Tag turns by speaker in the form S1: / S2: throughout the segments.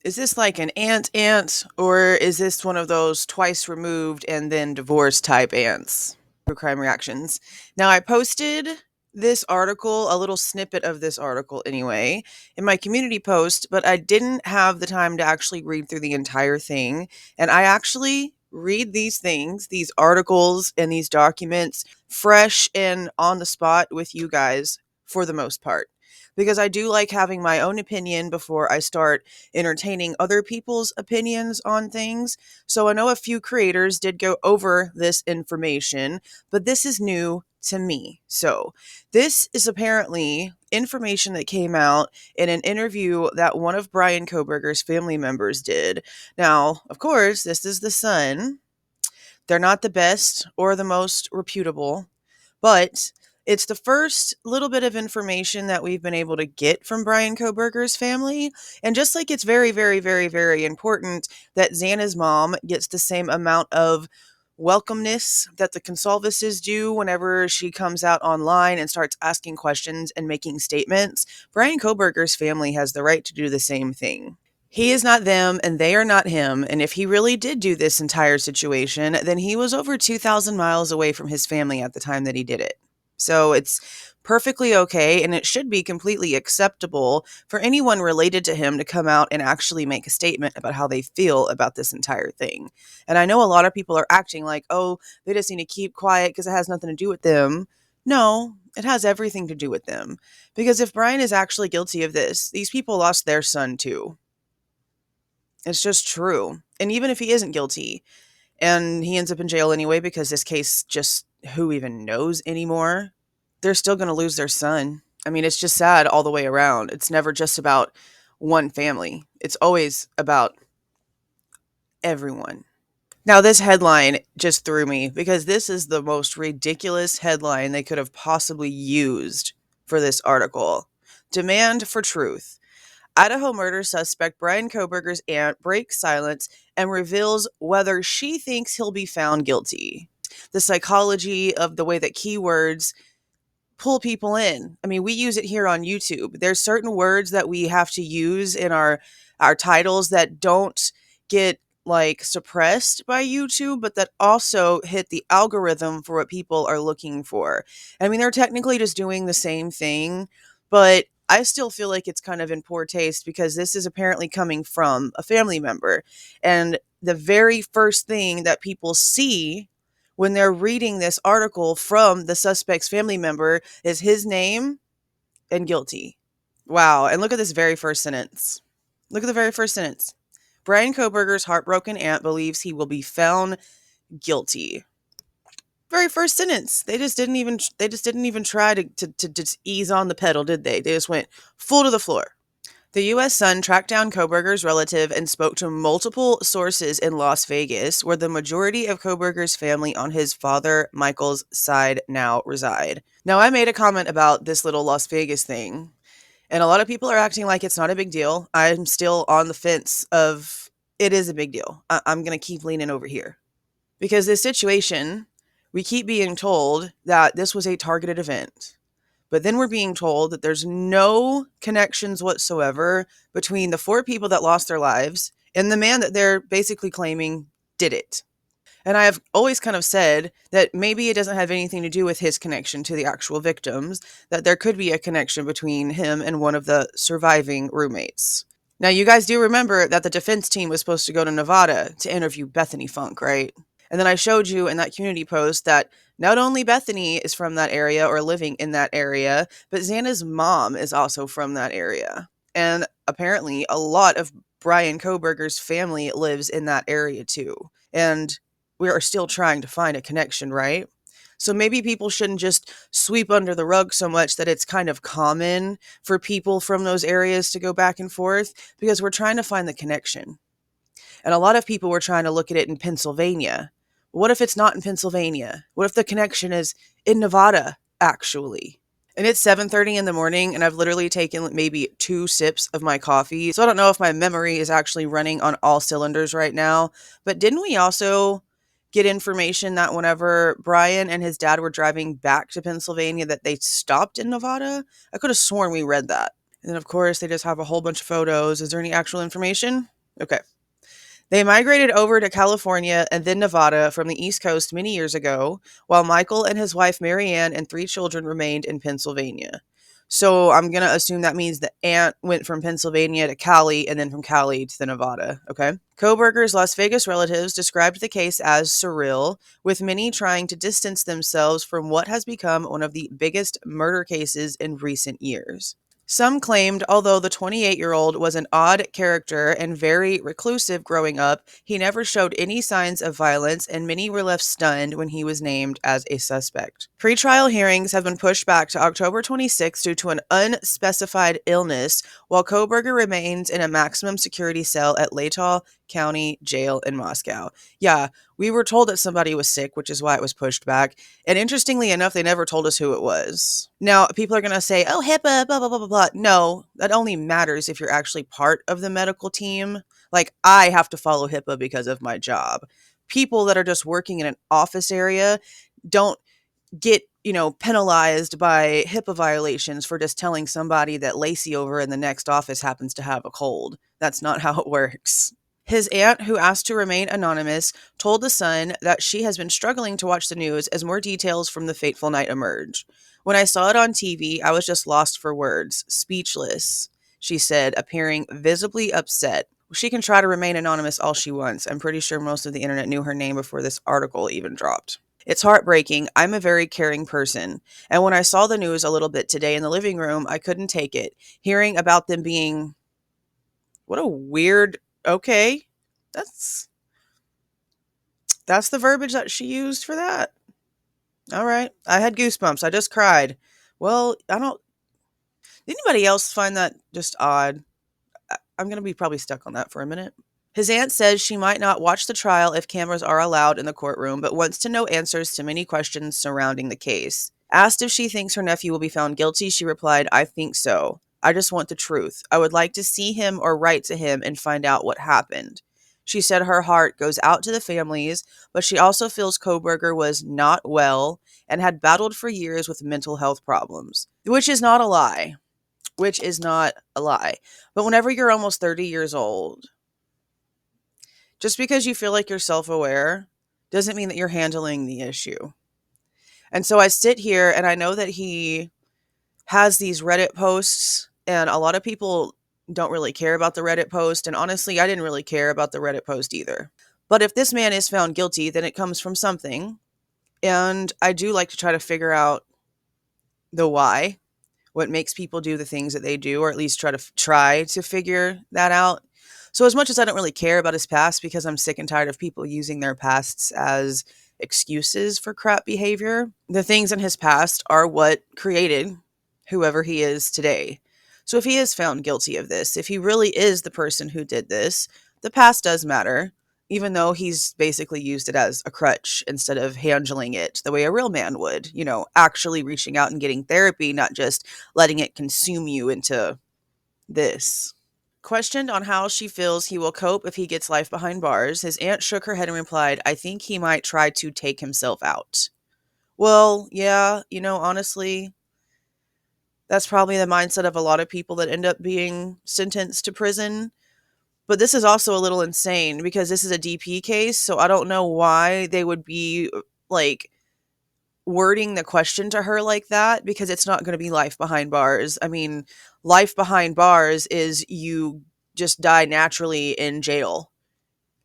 S1: Is this like an aunt, or is this one of those twice removed and then divorced type aunts? True crime reactions. Now, I posted this article, a little snippet of this article anyway, in my community post, but I didn't have the time to actually read through the entire thing. And I actually read these things, these articles, and these documents fresh and on the spot with you guys for the most part. Because I do like having my own opinion before I start entertaining other people's opinions on things. So I know a few creators did go over this information, but this is new to me. So this is apparently information that came out in an interview that one of Bryan Kohberger's family members did. Now, of course, this is the son. They're not the best or the most reputable, but it's the first little bit of information that we've been able to get from Bryan Kohberger's family. And just like it's very, very, very, very important that Xana's mom gets the same amount of welcomeness that the Goncalveses do whenever she comes out online and starts asking questions and making statements, Bryan Kohberger's family has the right to do the same thing. He is not them and they are not him. And if he really did do this entire situation, then he was over 2,000 miles away from his family at the time that he did it. So it's perfectly okay, and it should be completely acceptable for anyone related to him to come out and actually make a statement about how they feel about this entire thing. And I know a lot of people are acting like, oh, they just need to keep quiet because it has nothing to do with them. No, it has everything to do with them. Because if Bryan is actually guilty of this, these people lost their son too. It's just true. And even if he isn't guilty and he ends up in jail anyway, because this case just, who even knows anymore? They're still going to lose their son. I mean, it's just sad all the way around. It's never just about one family, it's always about everyone. Now, this headline just threw me because this is the most ridiculous headline they could have possibly used for this article. Demand for truth. Idaho murder suspect Bryan Kohberger's aunt breaks silence and reveals whether she thinks he'll be found guilty. The psychology of the way that keywords pull people in. I mean, we use it here on YouTube. There's certain words that we have to use in our titles that don't get like suppressed by YouTube, but that also hit the algorithm for what people are looking for. I mean, they're technically just doing the same thing, but I still feel like it's kind of in poor taste because this is apparently coming from a family member. And the very first thing that people see when they're reading this article from the suspect's family member is his name and guilty. Wow. And look at this very first sentence. Look at the very first sentence. Bryan Kohberger's heartbroken aunt believes he will be found guilty. Very first sentence. They just didn't even try to just ease on the pedal, did they? They just went full to the floor. The U.S. Sun tracked down Kohberger's relative and spoke to multiple sources in Las Vegas, where the majority of Kohberger's family on his father, Michael's side now reside. Now, I made a comment about this little Las Vegas thing, and a lot of people are acting like it's not a big deal. I'm still on the fence of it is a big deal. I'm going to keep leaning over here. Because this situation, we keep being told that this was a targeted event. But then we're being told that there's no connections whatsoever between the 4 people that lost their lives and the man that they're basically claiming did it. And I have always kind of said that maybe it doesn't have anything to do with his connection to the actual victims, that there could be a connection between him and one of the surviving roommates. Now, you guys do remember that the defense team was supposed to go to Nevada to interview Bethany Funk, right? And then I showed you in that community post that not only Bethany is from that area or living in that area, but Xana's mom is also from that area. And apparently a lot of Bryan Kohberger's family lives in that area too. And we are still trying to find a connection, right? So maybe people shouldn't just sweep under the rug so much that it's kind of common for people from those areas to go back and forth, because we're trying to find the connection. And a lot of people were trying to look at it in Pennsylvania. What if it's not in Pennsylvania? What if the connection is in Nevada, actually? And it's 7:30 in the morning, and I've literally taken maybe 2 sips of my coffee. So I don't know if my memory is actually running on all cylinders right now. But didn't we also get information that whenever Bryan and his dad were driving back to Pennsylvania that they stopped in Nevada? I could have sworn we read that. And then, of course, they just have a whole bunch of photos. Is there any actual information? Okay. They migrated over to California and then Nevada from the East Coast many years ago, while Michael and his wife Marianne and 3 children remained in Pennsylvania. So I'm going to assume that means the aunt went from Pennsylvania to Cali and then from Cali to the Nevada. Okay. Kohberger's Las Vegas relatives described the case as surreal, with many trying to distance themselves from what has become one of the biggest murder cases in recent years. Some claimed although the 28-year-old was an odd character and very reclusive growing up, he never showed any signs of violence, and many were left stunned when he was named as a suspect. Pretrial hearings have been pushed back to October 26 due to an unspecified illness, while Kohberger remains in a maximum security cell at Latah County Jail in Moscow. Yeah, we were told that somebody was sick, which is why it was pushed back. And interestingly enough, they never told us who it was. Now, people are going to say, oh, HIPAA, blah, blah, blah, blah, blah. No, that only matters if you're actually part of the medical team. Like, I have to follow HIPAA because of my job. People that are just working in an office area don't get, penalized by HIPAA violations for just telling somebody that Lacey over in the next office happens to have a cold. That's not how it works. His aunt, who asked to remain anonymous, told The Sun that she has been struggling to watch the news as more details from the fateful night emerge. When I saw it on TV, I was just lost for words, speechless, she said, appearing visibly upset. She can try to remain anonymous all she wants. I'm pretty sure most of the internet knew her name before this article even dropped. It's heartbreaking. I'm a very caring person. And when I saw the news a little bit today in the living room, I couldn't take it. Hearing about them being... What a weird... Okay. That's the verbiage that she used for that. All right. I had goosebumps. I just cried. Well, I don't... Did anybody else find that just odd? I'm going to be probably stuck on that for a minute. His aunt says she might not watch the trial if cameras are allowed in the courtroom, but wants to know answers to many questions surrounding the case. Asked if she thinks her nephew will be found guilty, she replied, I think so. I just want the truth. I would like to see him or write to him and find out what happened. She said her heart goes out to the families, but she also feels Kohberger was not well and had battled for years with mental health problems, which is not a lie. But whenever you're almost 30 years old, just because you feel like you're self-aware doesn't mean that you're handling the issue. And so I sit here and I know that he has these Reddit posts, and a lot of people don't really care about the Reddit post. And honestly, I didn't really care about the Reddit post either. But if this man is found guilty, then it comes from something. And I do like to try to figure out the why, what makes people do the things that they do, or at least try to figure that out. So as much as I don't really care about his past, because I'm sick and tired of people using their pasts as excuses for crap behavior, the things in his past are what created whoever he is today. So if he is found guilty of this, if he really is the person who did this, the past does matter, even though he's basically used it as a crutch instead of handling it the way a real man would, actually reaching out and getting therapy, not just letting it consume you into this. Questioned on how she feels he will cope if he gets life behind bars, his aunt shook her head and replied, I think he might try to take himself out. Well, yeah, honestly, that's probably the mindset of a lot of people that end up being sentenced to prison. But this is also a little insane because this is a DP case, so I don't know why they would be, wording the question to her like that, because it's not going to be life behind bars. I mean, life behind bars is you just die naturally in jail.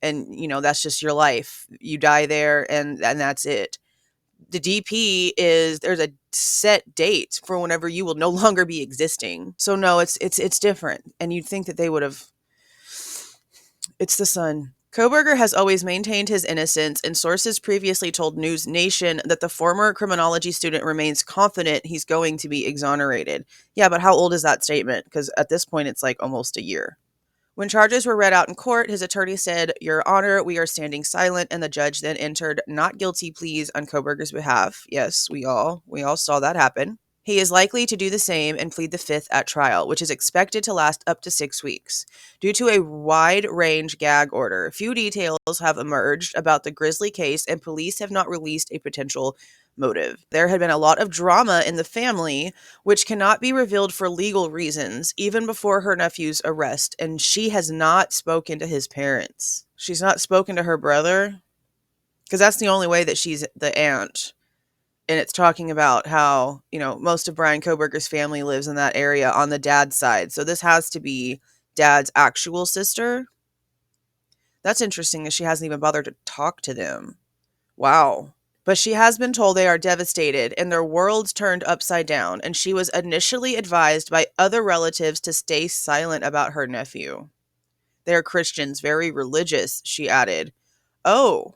S1: And, that's just your life. You die there and that's it. The DP is there's a set date for whenever you will no longer be existing. So no, it's different. And you'd think that they would have. It's the Sun. Kohberger has always maintained his innocence, and sources previously told News Nation that the former criminology student remains confident he's going to be exonerated. Yeah, but how old is that statement? Because at this point, it's like almost a year. When charges were read out in court, his attorney said, Your Honor, we are standing silent, and the judge then entered not guilty pleas on Kohberger's behalf. Yes, we all saw that happen. He is likely to do the same and plead the fifth at trial, which is expected to last up to 6 weeks. Due to a wide-range gag order, few details have emerged about the grisly case, and police have not released a potential motive. There had been a lot of drama in the family, which cannot be revealed for legal reasons, even before her nephew's arrest, and she has not spoken to his parents. She's not spoken to her brother, because that's the only way that she's the aunt. And it's talking about how, most of Bryan Kohberger's family lives in that area on the dad's side. So this has to be dad's actual sister. That's interesting that she hasn't even bothered to talk to them. Wow. But she has been told they are devastated and their worlds turned upside down, and she was initially advised by other relatives to stay silent about her nephew. They are Christians, very religious, she added. Oh.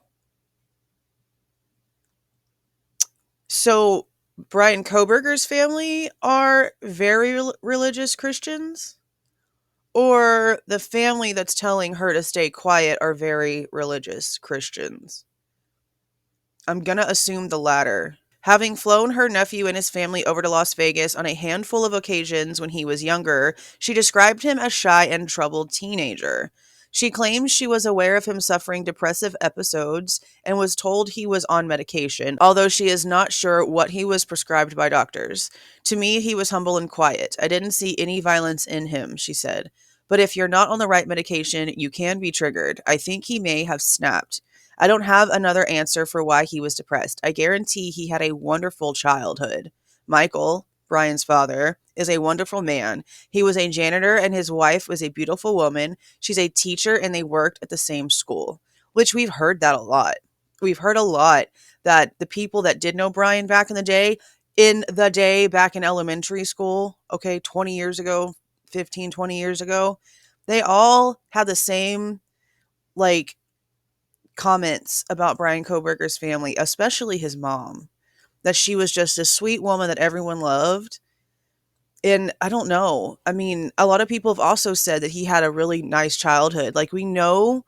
S1: So Bryan Kohberger's family are very religious Christians? Or the family that's telling her to stay quiet are very religious Christians? I'm going to assume the latter. Having flown her nephew and his family over to Las Vegas on a handful of occasions when he was younger, she described him as shy and troubled teenager. She claims she was aware of him suffering depressive episodes and was told he was on medication, although she is not sure what he was prescribed by doctors. To me, he was humble and quiet. I didn't see any violence in him, she said. But if you're not on the right medication, you can be triggered. I think he may have snapped. I don't have another answer for why he was depressed. I guarantee he had a wonderful childhood. Michael, Bryan's father, is a wonderful man. He was a janitor and his wife was a beautiful woman. She's a teacher and they worked at the same school, which we've heard that a lot. We've heard a lot that the people that did know Bryan back in the day, back in elementary school, 20 years ago, 15, 20 years ago, they all had the same, comments about Bryan Kohberger's family, especially his mom, that she was just a sweet woman that everyone loved. And I don't know. I mean, a lot of people have also said that he had a really nice childhood. We know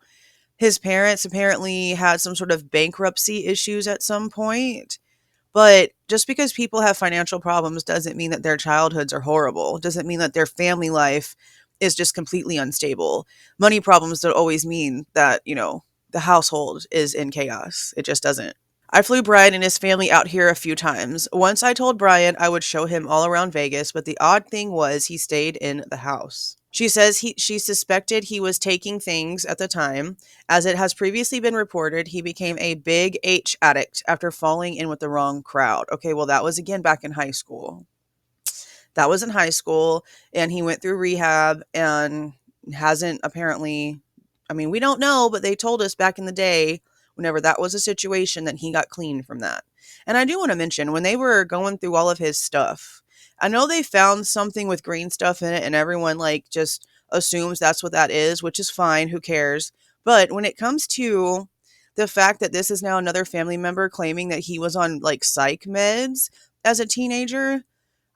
S1: his parents apparently had some sort of bankruptcy issues at some point. But just because people have financial problems doesn't mean that their childhoods are horrible. It doesn't mean that their family life is just completely unstable. Money problems don't always mean that, the household is in chaos. It just doesn't. I flew Bryan and his family out here a few times. Once I told Bryan I would show him all around Vegas, but the odd thing was he stayed in the house. She says she suspected he was taking things at the time. As it has previously been reported, he became a big H addict after falling in with the wrong crowd. Okay, well, that was again back in high school. That was in high school, and he went through rehab and hasn't apparently, we don't know, but they told us back in the day, whenever that was a situation, that he got clean from that. And I do want to mention, when they were going through all of his stuff, I know they found something with green stuff in it, and everyone just assumes that's what that is, which is fine, who cares? But when it comes to the fact that this is now another family member claiming that he was on psych meds as a teenager,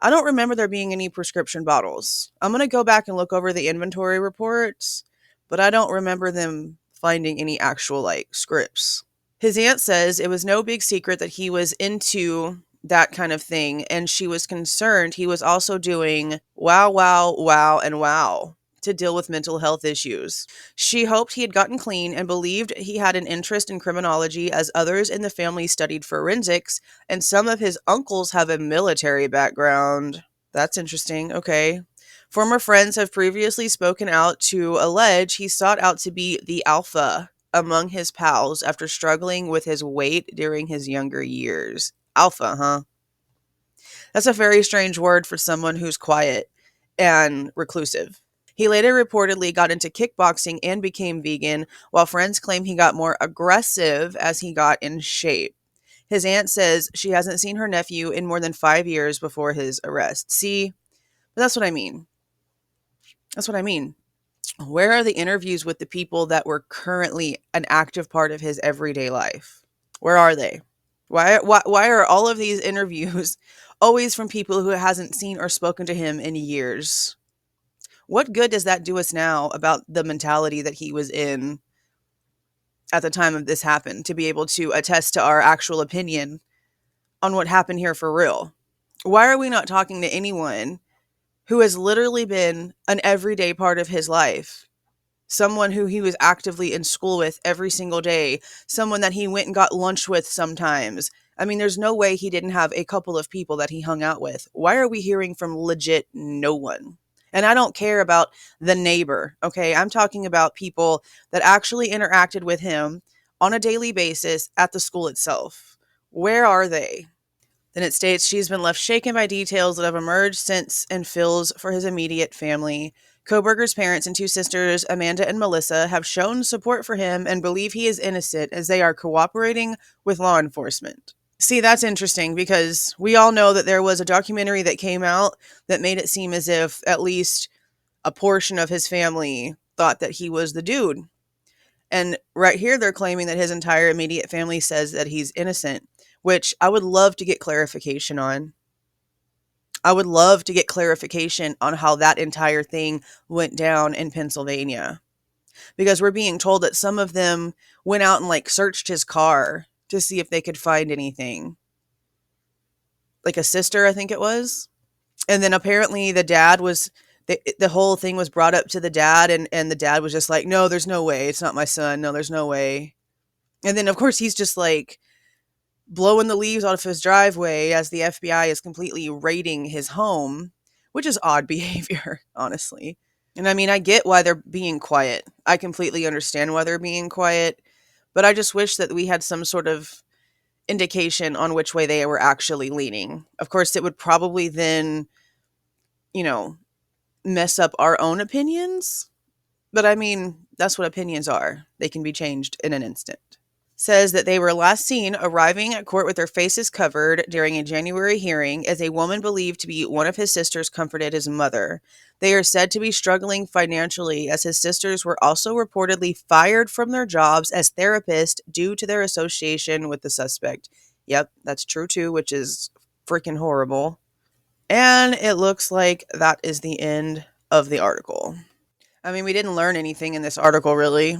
S1: I don't remember there being any prescription bottles. I'm going to go back and look over the inventory reports, but I don't remember them finding any actual scripts. His aunt says it was no big secret that he was into that kind of thing, and she was concerned he was also doing wow, wow, wow, and wow to deal with mental health issues. She hoped he had gotten clean and believed he had an interest in criminology, as others in the family studied forensics, and some of his uncles have a military background. That's interesting. Okay. Former friends have previously spoken out to allege he sought out to be the alpha among his pals after struggling with his weight during his younger years. Alpha, huh? That's a very strange word for someone who's quiet and reclusive. He later reportedly got into kickboxing and became vegan, while friends claim he got more aggressive as he got in shape. His aunt says she hasn't seen her nephew in more than 5 years before his arrest. See, that's what I mean. That's what I mean. Where are the interviews with the people that were currently an active part of his everyday life? Where are they? Why are all of these interviews always from people who hasn't seen or spoken to him in years? What good does that do us now about the mentality that he was in at the time of this happened, to be able to attest to our actual opinion on what happened here for real? Why are we not talking to anyone who has literally been an everyday part of his life? Someone who he was actively in school with every single day, someone that he went and got lunch with sometimes, I mean, there's no way he didn't have a couple of people that he hung out with. Why are we hearing from legit no one? And I don't care about the neighbor, okay? I'm talking about people that actually interacted with him on a daily basis at the school itself. Where are they? Then it states she's been left shaken by details that have emerged since and feels for his immediate family. Kohberger's parents and two sisters, Amanda and Melissa, have shown support for him and believe he is innocent as they are cooperating with law enforcement. See, that's interesting because we all know that there was a documentary that came out that made it seem as if at least a portion of his family thought that he was the dude. And right here, they're claiming that his entire immediate family says that he's innocent, which I would love to get clarification on. I would love to get clarification on how that entire thing went down in Pennsylvania. Because we're being told that some of them went out and like searched his car to see if they could find anything. Like a sister, I think it was. And then apparently the dad was, the whole thing was brought up to the dad, and the dad was just like, no, there's no way. It's not my son. No, there's no way. And then, of course, he's just like blowing the leaves out of his driveway as the FBI is completely raiding his home, which is odd behavior, honestly. And I mean, I get why they're being quiet. I completely understand why they're being quiet, but I just wish that we had some sort of indication on which way they were actually leaning. Of course, it would probably then, you know, mess up our own opinions. But I mean, that's what opinions are. They can be changed in an instant. Says that they were last seen arriving at court with their faces covered during a January hearing as a woman believed to be one of his sisters comforted his mother. They are said to be struggling financially as his sisters were also reportedly fired from their jobs as therapists due to their association with the suspect. Yep, that's true too, which is freaking horrible. And it looks like that is the end of the article. I mean, we didn't learn anything in this article, really.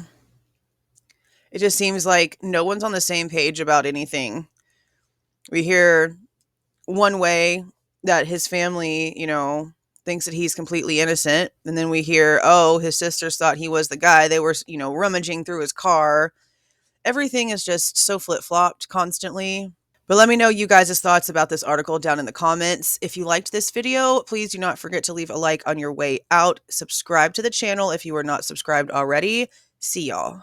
S1: It just seems like no one's on the same page about anything. We hear one way that his family, thinks that he's completely innocent. And then we hear, oh, his sisters thought he was the guy. They were, rummaging through his car. Everything is just so flip-flopped constantly. But let me know you guys' thoughts about this article down in the comments. If you liked this video, please do not forget to leave a like on your way out. Subscribe to the channel if you are not subscribed already. See y'all.